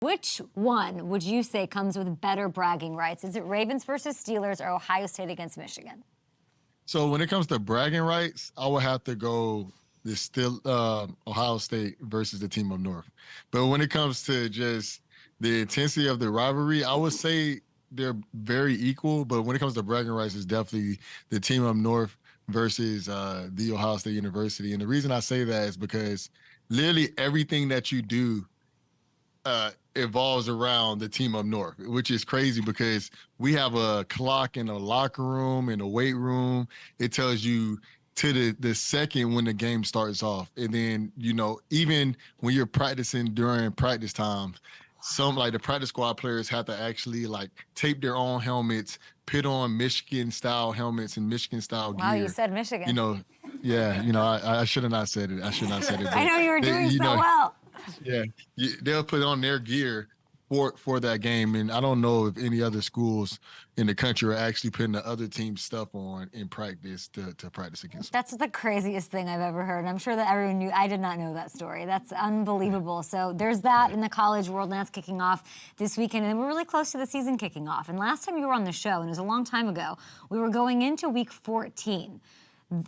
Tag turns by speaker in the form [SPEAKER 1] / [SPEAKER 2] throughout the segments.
[SPEAKER 1] Which one would you say comes with better bragging rights? Is it Ravens versus Steelers or Ohio State against Michigan?
[SPEAKER 2] So when it comes to bragging rights, I would have to go Ohio State versus the team up north. But when it comes to just the intensity of the rivalry, I would say they're very equal. But when it comes to bragging rights, it's definitely the team up north versus the Ohio State University. And the reason I say that is because literally everything that you do evolves around the team up north, which is crazy because we have a clock in the locker room, in the weight room. It tells you to the second when the game starts off. And then, even when you're practicing during practice times, some like the practice squad players have to actually like tape their own helmets, put on Michigan style helmets and Michigan style gear.
[SPEAKER 1] Wow, you said Michigan.
[SPEAKER 2] I should have not said it. I should not said it.
[SPEAKER 1] I know you were doing so well.
[SPEAKER 2] Yeah, they'll put on their gear for that game, and I don't know if any other schools in the country are actually putting the other team's stuff on in practice to practice against.
[SPEAKER 1] That's the craziest thing I've ever heard. I'm sure that everyone knew. I did not know that story. That's unbelievable. So there's that in the college world, and that's kicking off this weekend, and we're really close to the season kicking off. And last time you were on the show, and it was a long time ago, we were going into week 14.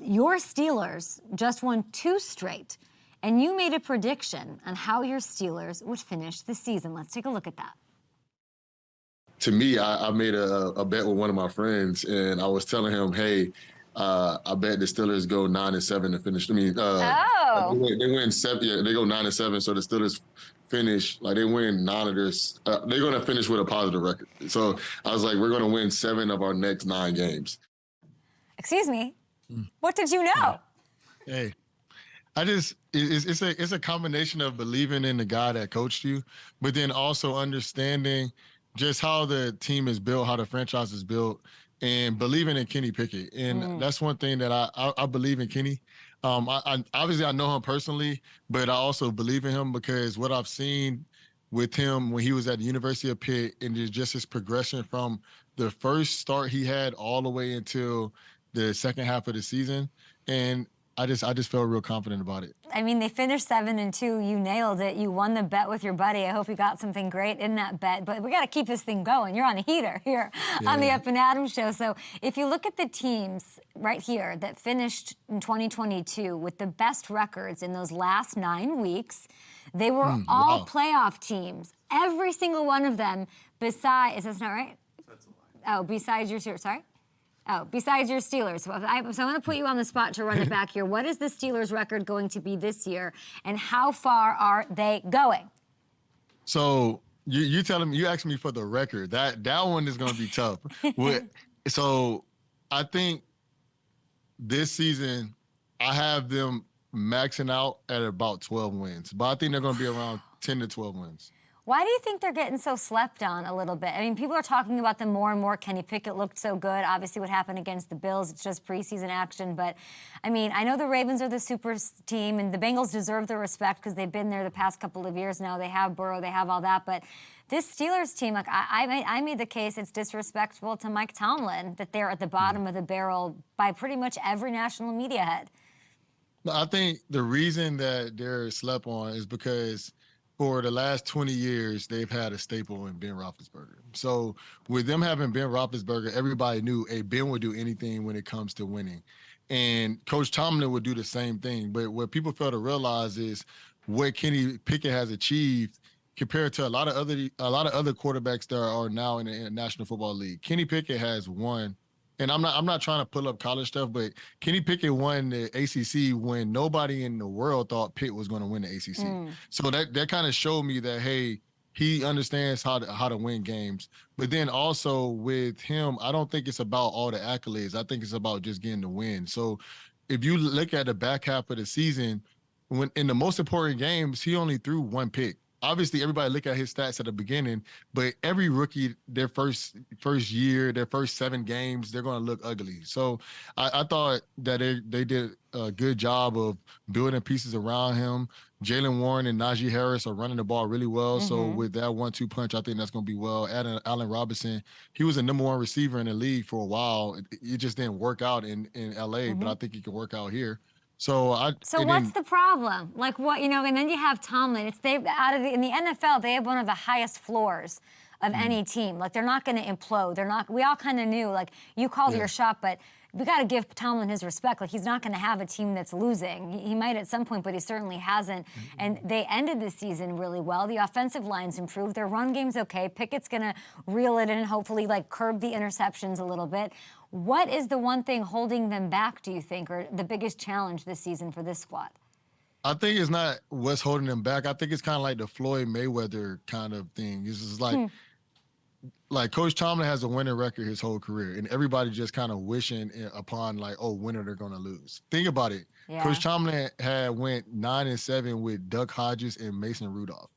[SPEAKER 1] Your Steelers just won 2 straight. And you made a prediction on how your Steelers would finish the season. Let's take a look at that.
[SPEAKER 2] To me, I made a bet with one of my friends, and I was telling him, hey, I bet the Steelers go 9-7 to finish. I mean, they win 7. Yeah, they go 9-7, so the Steelers finish, like they win 9 of this. They're going to finish with a positive record. So I was like, we're going to win 7 of our next 9 games.
[SPEAKER 1] Excuse me. What did you know?
[SPEAKER 2] Hey. It's a combination of believing in the guy that coached you, but then also understanding just how the team is built, how the franchise is built, and believing in Kenny Pickett. And that's one thing that I believe in Kenny. Obviously I know him personally, but I also believe in him because what I've seen with him when he was at the University of Pitt and just his progression from the first start he had all the way until the second half of the season. And I just felt real confident about it.
[SPEAKER 1] I mean, they finished 7-2. You nailed it. You won the bet with your buddy. I hope you got something great in that bet. But we got to keep this thing going. You're on a heater here on the Up and Adams show. So if you look at the teams right here that finished in 2022 with the best records in those last 9 weeks, they were all playoff teams. Every single one of them. Besides, is this not right? That's a lie. Oh, besides your sorry. Oh, besides your Steelers. So I'm going to put you on the spot to run it back here. What is the Steelers' record going to be this year, and how far are they going?
[SPEAKER 2] So you telling me, you asked me for the record. That one is going to be tough. So I think this season I have them maxing out at about 12 wins, but I think they're going to be around 10 to 12 wins.
[SPEAKER 1] Why do you think they're getting so slept on a little bit? I mean, people are talking about them more and more. Kenny Pickett looked so good. Obviously, what happened against the Bills, it's just preseason action. But, I mean, I know the Ravens are the super team, and the Bengals deserve the respect because they've been there the past couple of years now. They have Burrow, they have all that. But this Steelers team, like I made the case it's disrespectful to Mike Tomlin that they're at the bottom of the barrel by pretty much every national media head.
[SPEAKER 2] I think the reason that they're slept on is because for the last 20 years, they've had a staple in Ben Roethlisberger. So with them having Ben Roethlisberger, everybody knew, hey, Ben would do anything when it comes to winning. And Coach Tomlin would do the same thing. But what people fail to realize is what Kenny Pickett has achieved compared to a lot of other quarterbacks that are now in the National Football League. Kenny Pickett has won. And I'm not trying to pull up college stuff, but Kenny Pickett won the ACC when nobody in the world thought Pitt was going to win the ACC. So that kind of showed me that, hey, he understands how to win games. But then also with him, I don't think it's about all the accolades. I think it's about just getting the win. So if you look at the back half of the season, when in the most important games, he only threw 1 pick. Obviously, everybody look at his stats at the beginning, but every rookie, their first year, their first 7 games, they're going to look ugly. So I thought that they did a good job of building pieces around him. Jalen Warren and Najee Harris are running the ball really well. So with that 1-2 punch, I think that's going to be well. Allen Robinson, he was a number 1 receiver in the league for a while. It just didn't work out in LA, but I think he can work out here.
[SPEAKER 1] So what's the problem? Like what, and then you have Tomlin. In the NFL, they have one of the highest floors of any team. Like they're not going to implode. We all kind of knew, like you called your shot, but we got to give Tomlin his respect. Like he's not going to have a team that's losing. He might at some point, but he certainly hasn't. And they ended the season really well. The offensive line's improved. Their run game's okay. Pickett's going to reel it in and hopefully like curb the interceptions a little bit. What is the one thing holding them back, do you think, or the biggest challenge this season for this squad?
[SPEAKER 2] I think it's not what's holding them back. I think it's kind of like the Floyd Mayweather kind of thing. It's just like Coach Tomlin has a winning record his whole career, and everybody just kind of wishing upon like, oh, when are they going to lose? Think about it. Yeah. Coach Tomlin went 9-7 with Duck Hodges and Mason Rudolph.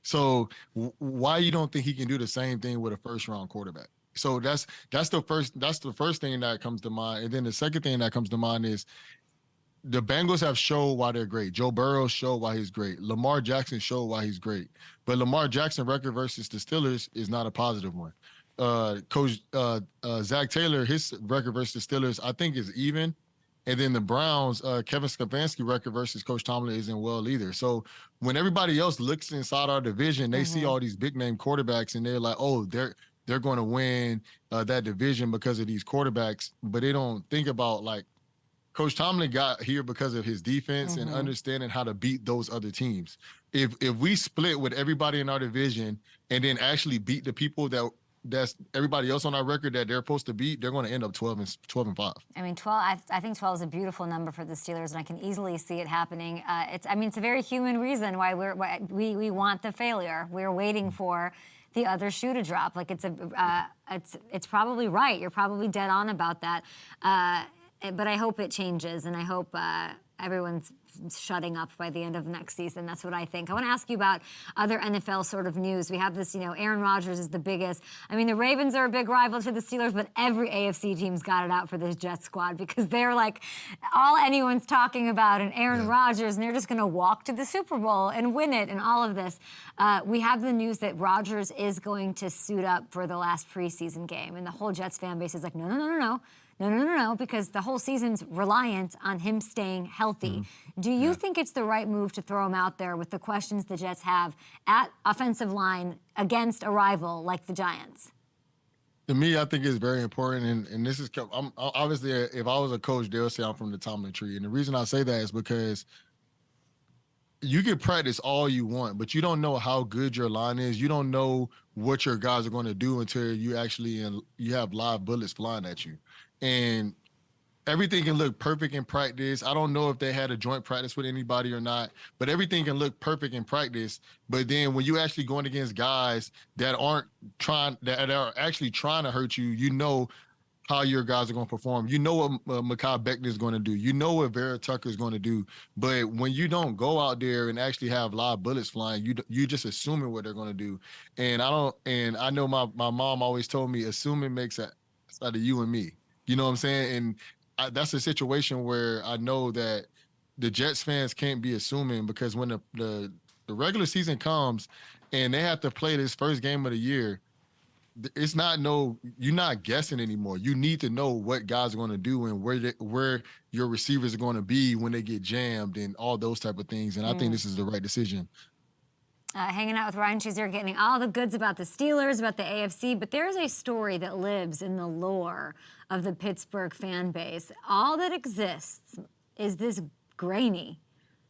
[SPEAKER 2] So why you don't think he can do the same thing with a first-round quarterback? So that's the first thing that comes to mind. And then the second thing that comes to mind is the Bengals have showed why they're great. Joe Burrow showed why he's great. Lamar Jackson showed why he's great. But Lamar Jackson record versus the Steelers is not a positive one. Coach Zach Taylor, his record versus the Steelers, I think is even. And then the Browns, Kevin Stefanski record versus Coach Tomlin isn't well either. So when everybody else looks inside our division, they see all these big name quarterbacks and they're like, oh, they're going to win that division because of these quarterbacks. But they don't think about like Coach Tomlin got here because of his defense and understanding how to beat those other teams. If we split with everybody in our division and then actually beat the people that's everybody else on our record that they're supposed to beat, they're going to end up 12-5.
[SPEAKER 1] I mean, 12. I think 12 is a beautiful number for the Steelers, and I can easily see it happening. It's a very human reason why we want the failure. We're waiting for the other shoe to drop. Like it's probably right. You're probably dead on about that. But I hope it changes, and I hope everyone's shutting up by the end of next season. That's what I think. I want to ask you about other NFL sort of news. We have this, Aaron Rodgers is the biggest. I mean, the Ravens are a big rival to the Steelers, but every AFC team's got it out for this Jets squad because they're like all anyone's talking about and Aaron Rodgers, and they're just going to walk to the Super Bowl and win it and all of this. We have the news that Rodgers is going to suit up for the last preseason game, and the whole Jets fan base is like, no, because the whole season's reliant on him staying healthy. Do you think it's the right move to throw him out there with the questions the Jets have at offensive line against a rival like the Giants?
[SPEAKER 2] To me, I think it's very important, and this is obviously if I was a coach, they'll say I'm from the Tomlin tree, and the reason I say that is because you can practice all you want, but you don't know how good your line is. You don't know what your guys are going to do until you have live bullets flying at you. And everything can look perfect in practice. I don't know if they had a joint practice with anybody or not, but everything can look perfect in practice. But then when you actually going against guys that are actually trying to hurt you, you know how your guys are going to perform. You know what Mekhi Becton is going to do. You know what Vera Tucker is going to do. But when you don't go out there and actually have live bullets flying, you just assuming what they're going to do. And I know my mom always told me assuming makes it out of you and me. You know what I'm saying? And that's a situation where I know that the Jets fans can't be assuming, because when the regular season comes and they have to play this first game of the year, it's you're not guessing anymore. You need to know what guys are going to do and where your receivers are going to be when they get jammed and all those type of things. And I think this is the right decision.
[SPEAKER 1] Hanging out with Ryan Shazier, getting all the goods about the Steelers, about the AFC, but there's a story that lives in the lore of the Pittsburgh fan base. All that exists is this grainy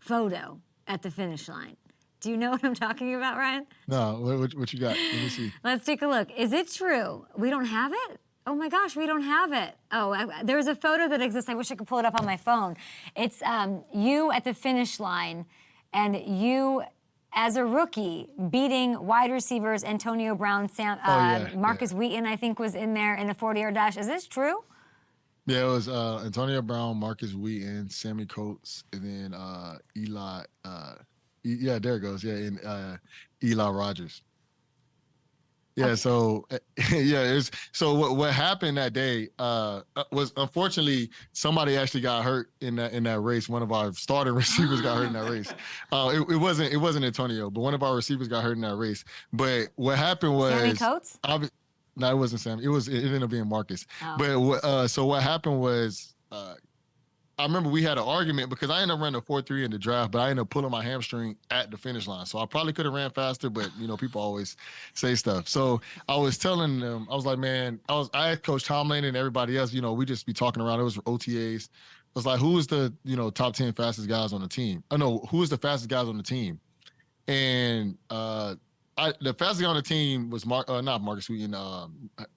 [SPEAKER 1] photo at the finish line. Do you know what I'm talking about, Ryan?
[SPEAKER 2] No, what you got? Let me see.
[SPEAKER 1] Let's take a look. Is it true? We don't have it? Oh my gosh, we don't have it. Oh, there's a photo that exists. I wish I could pull it up on my phone. It's you at the finish line and you as a rookie beating wide receivers Antonio Brown, Marcus Wheaton, I think, was in there in a 40-yard dash. Is this true?
[SPEAKER 2] Yeah, it was Antonio Brown, Marcus Wheaton, Sammy Coates, and then Eli. Yeah, there it goes. Yeah, and Eli Rogers. Yeah, okay. So so what happened that day was, unfortunately, somebody actually got hurt in that race. One of our starting receivers got hurt in that race. It wasn't Antonio, but one of our receivers got hurt in that race. But what happened was
[SPEAKER 1] Sammy Coates?
[SPEAKER 2] No, it wasn't Sam. It ended up being Marcus. Oh. But so what happened was I remember we had an argument because I ended up running a 4.3 in the draft, but I ended up pulling my hamstring at the finish line. So I probably could have ran faster, but people always say stuff. So I was telling them, I was like, man, I had Coach Tomlin and everybody else, we just be talking around. It was OTAs. I was like, who is the, top 10 fastest guys on the team? Oh no, who is the fastest guys on the team? And the fastest guy on the team was not Marcus Wheaton,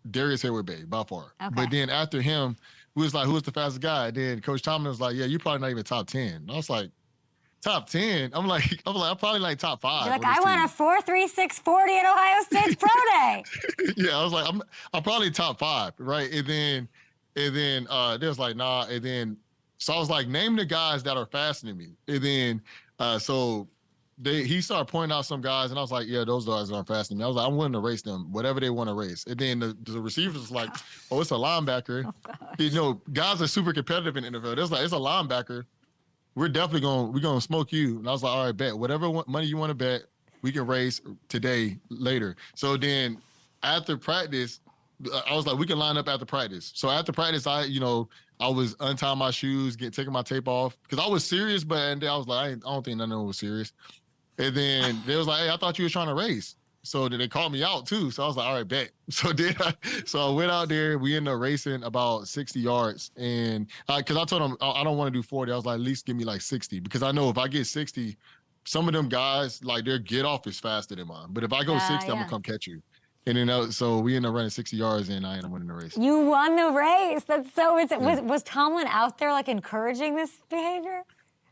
[SPEAKER 2] Darius Hayward-Bay by far.
[SPEAKER 1] Okay.
[SPEAKER 2] But then after him, we was like, who was the fastest guy? And then Coach Tomlin was like, yeah, you're probably not even top 10. And I was like, top 10? I'm probably like top 5.
[SPEAKER 1] You're like, I won a 4.36 40 at Ohio State's pro day.
[SPEAKER 2] Yeah, I was like, I'm probably top 5, right? And then they was like, nah. And then so I was like, name the guys that are faster than me. And then he started pointing out some guys, and I was like, yeah, those guys aren't faster than me. I was like, I'm willing to race them, whatever they want to race. And then the receivers was like, oh, it's a linebacker. Oh, guys are super competitive in the NFL. It's like, it's a linebacker. We're definitely gonna smoke you. And I was like, all right, bet. Whatever money you want to bet, we can race today, later. So then after practice, I was like, we can line up after practice. So after practice, I was untying my shoes, taking my tape off, because I was serious, but I was like, I don't think none of them was serious. And then they was like, hey, I thought you were trying to race. So then they called me out too. So I was like, all right, bet. So I went out there. We ended up racing about 60 yards. And because I told them I don't want to do 40. I was like, at least give me like 60. Because I know if I get 60, some of them guys, like their get off is faster than mine. But if I go 60, I'm going to come catch you. And then so we ended up running 60 yards, and I ended up winning the race.
[SPEAKER 1] You won the race. That's so. Was Tomlin out there like encouraging this behavior?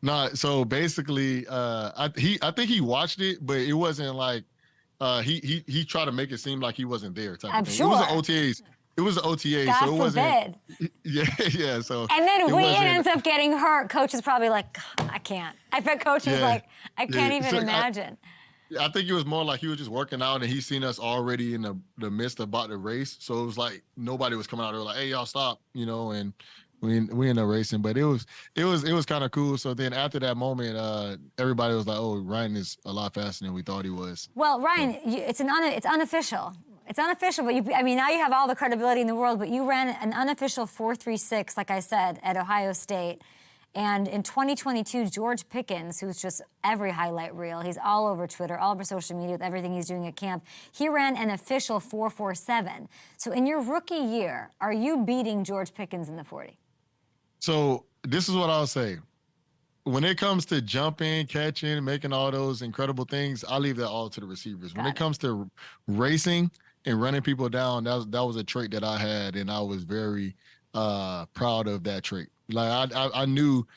[SPEAKER 2] No, so basically, I think he watched it, but it wasn't like he tried to make it seem like he wasn't there.
[SPEAKER 1] I'm sure.
[SPEAKER 2] It was an OTAs. It was an OTA,
[SPEAKER 1] God
[SPEAKER 2] so it
[SPEAKER 1] forbid.
[SPEAKER 2] wasn't. Yeah. So.
[SPEAKER 1] And then Wheaton ends up getting hurt. Coach is probably like, I can't. I bet Coach was like, I can't even imagine.
[SPEAKER 2] I think it was more like he was just working out, and he seen us already in the midst about the race. So it was like nobody was coming out there like, hey, y'all stop, and. We ended up racing, but it was kind of cool. So then after that moment, everybody was like, "Oh, Ryan is a lot faster than we thought he was."
[SPEAKER 1] Well, Ryan, it's unofficial. It's unofficial, but now you have all the credibility in the world. But you ran an unofficial 4.36, like I said, at Ohio State. And in 2022, George Pickens, who's just every highlight reel, he's all over Twitter, all over social media with everything he's doing at camp, he ran an official 4.47. So in your rookie year, are you beating George Pickens in the 40?
[SPEAKER 2] So this is what I'll say. When it comes to jumping, catching, making all those incredible things, I leave that all to the receivers. When it comes to racing and running people down, that was a trait that I had, and I was very proud of that trait. Like I knew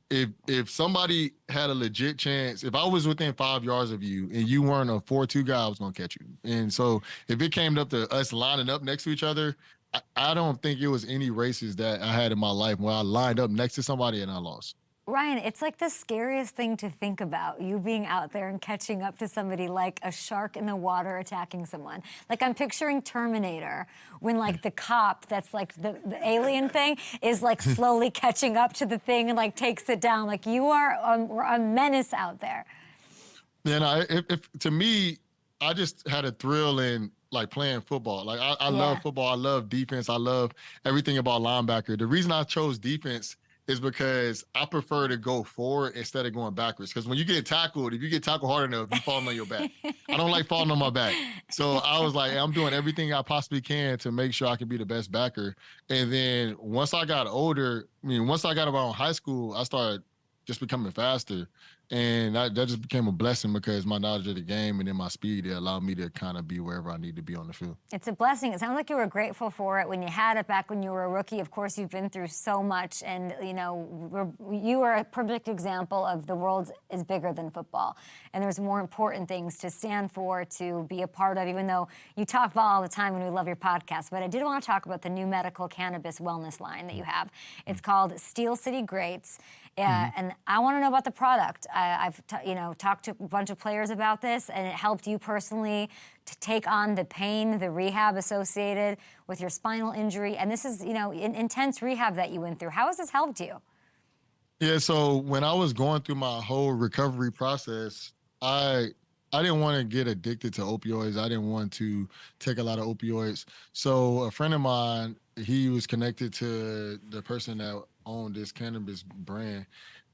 [SPEAKER 2] if somebody had a legit chance, if I was within 5 yards of you and you weren't a 4.2 guy, I was gonna catch you. And so if it came up to us lining up next to each other, I don't think it was any races that I had in my life where I lined up next to somebody and I lost.
[SPEAKER 1] Ryan, it's like the scariest thing to think about, you being out there and catching up to somebody like a shark in the water attacking someone. Like I'm picturing Terminator when like the cop that's like the alien thing is like slowly catching up to the thing and like takes it down. Like you are a menace out there.
[SPEAKER 2] Yeah, if to me, I just had a thrill in like playing football. Like I love football. I love defense. I love everything about linebacker. The reason I chose defense is because I prefer to go forward instead of going backwards. Because when you get tackled, if you get tackled hard enough, you fall on your back. I don't like falling on my back. So I was like, I'm doing everything I possibly can to make sure I can be the best backer. And then once I got older, once I got around high school, I started just becoming faster. And that just became a blessing because my knowledge of the game and then my speed, it allowed me to kind of be wherever I need to be on the field. It's
[SPEAKER 1] a blessing. It sounds like you were grateful for it when you had it back when you were a rookie. Of course, you've been through so much, and you are a perfect example of the world is bigger than football, and there's more important things to stand for, to be a part of, even though you talk about all the time and we love your podcast. But I did want to talk about the new medical cannabis wellness line that you have. It's called Steel City Greats. And I want to know about the product. I've talked to a bunch of players about this, and it helped you personally to take on the pain, the rehab associated with your spinal injury. And this is, intense rehab that you went through. How has this helped you?
[SPEAKER 2] Yeah, so when I was going through my whole recovery process, I didn't want to get addicted to opioids. I didn't want to take a lot of opioids. So a friend of mine, he was connected to the person that own this cannabis brand,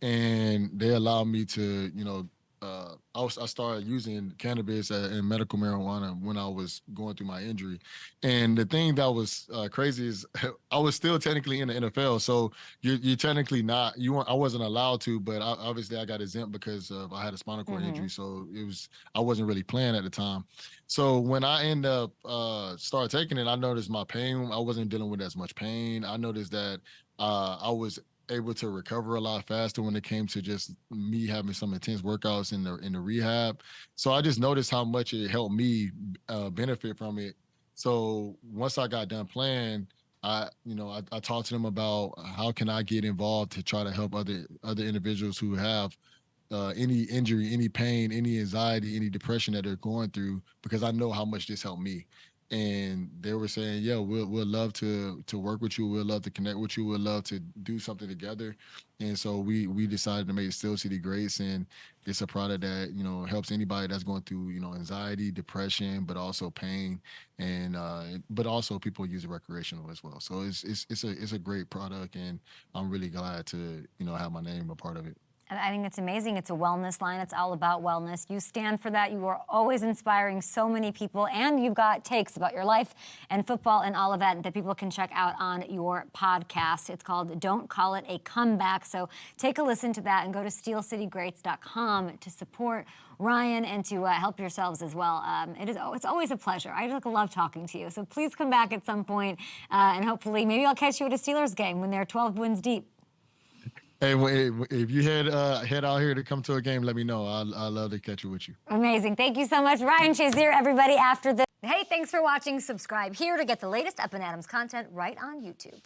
[SPEAKER 2] and they allowed me to, I started using cannabis and medical marijuana when I was going through my injury. And the thing that was crazy is I was still technically in the NFL. So you're technically not, I wasn't allowed to, but obviously I got exempt because of, I had a spinal cord injury. So I wasn't really playing at the time. So when I end up start taking it, I noticed my pain. I wasn't dealing with as much pain. I noticed that I was able to recover a lot faster when it came to just me having some intense workouts in the rehab. So I just noticed how much it helped me benefit from it. So once I got done playing, I talked to them about how can I get involved to try to help other individuals who have any injury, any pain, any anxiety, any depression that they're going through, because I know how much this helped me. And they were saying, "Yeah, we'll love to work with you. We'll love to connect with you. We'll love to do something together." And so we decided to make Steel City Greats, and it's a product that helps anybody that's going through anxiety, depression, but also pain, and but also people use it recreational as well. So it's a great product, and I'm really glad to have my name a part of it.
[SPEAKER 1] I think it's amazing. It's a wellness line. It's all about wellness. You stand for that. You are always inspiring so many people, and you've got takes about your life and football and all of that people can check out on your podcast. It's called Don't Call It a Comeback. So take a listen to that and go to steelcitygreats.com to support Ryan and to help yourselves as well. It's always a pleasure. I just love talking to you. So please come back at some point, and hopefully maybe I'll catch you at a Steelers game when they're 12 wins deep.
[SPEAKER 2] Hey, if you head out here to come to a game, let me know. I'd love to catch you with you.
[SPEAKER 1] Amazing. Thank you so much, Ryan Shazier, everybody, after this. Hey, thanks for watching. Subscribe here to get the latest Up and Adams content right on YouTube.